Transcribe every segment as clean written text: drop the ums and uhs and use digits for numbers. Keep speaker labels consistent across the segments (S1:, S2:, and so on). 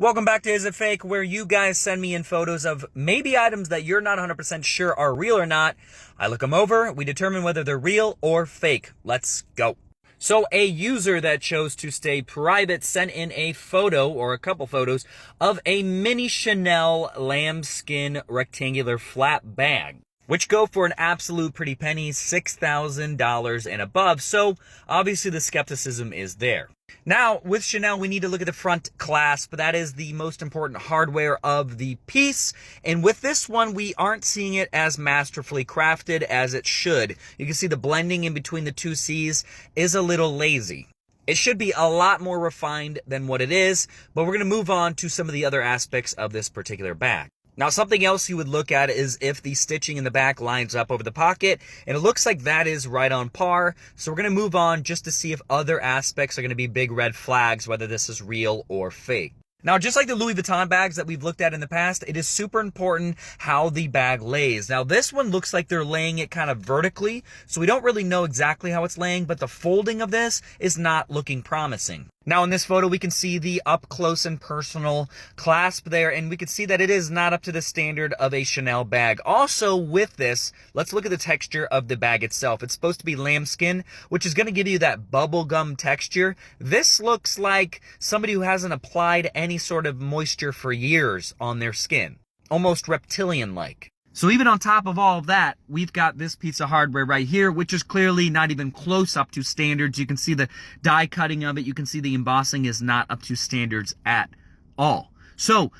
S1: Welcome back to Is It Fake, where you guys send me in photos of maybe items that you're not 100% sure are real or not. I look them over, we determine whether they're real or fake. Let's go. So a user that chose to stay private sent in a photo, or a couple photos, of a mini Chanel lambskin rectangular flat bag, which go for an absolute pretty penny, $6,000 and above. So obviously the skepticism is there. Now, with Chanel, we need to look at the front clasp. That is the most important hardware of the piece. And with this one, we aren't seeing it as masterfully crafted as it should. You can see the blending in between the two C's is a little lazy. It should be a lot more refined than what it is, but we're going to move on to some of the other aspects of this particular bag. Now, something else you would look at is if the stitching in the back lines up over the pocket, and it looks like that is right on par. So we're going to move on just to see if other aspects are going to be big red flags, whether this is real or fake. Now, just like the Louis Vuitton bags that we've looked at in the past, it is super important how the bag lays. Now, this one looks like they're laying it kind of vertically, so we don't really know exactly how it's laying, but the folding of this is not looking promising. Now, in this photo, we can see the up close and personal clasp there, and we can see that it is not up to the standard of a Chanel bag. Also, with this, let's look at the texture of the bag itself. It's supposed to be lambskin, which is going to give you that bubblegum texture. This looks like somebody who hasn't applied any sort of moisture for years on their skin. Almost reptilian-like. So even on top of all of that, we've got this piece of hardware right here, which is clearly not even close up to standards. You can see the die cutting of it. You can see the embossing is not up to standards at all. So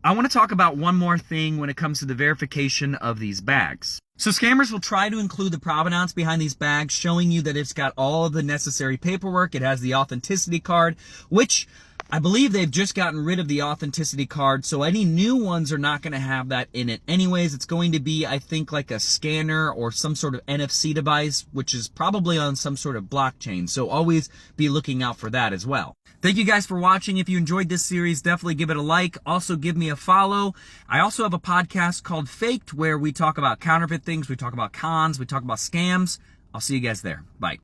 S1: I want to talk about one more thing when it comes to the verification of these bags. So scammers will try to include the provenance behind these bags, showing you that it's got all of the necessary paperwork. It has the authenticity card, which I believe they've just gotten rid of the authenticity card, so any new ones are not going to have that in it anyways. It's going to be, I think, like a scanner or some sort of NFC device, which is probably on some sort of blockchain, so always be looking out for that as well. Thank you guys for watching. If you enjoyed this series, definitely give it a like. Also, give me a follow. I also have a podcast called Faked, where we talk about counterfeit things, we talk about cons, we talk about scams. I'll see you guys there. Bye.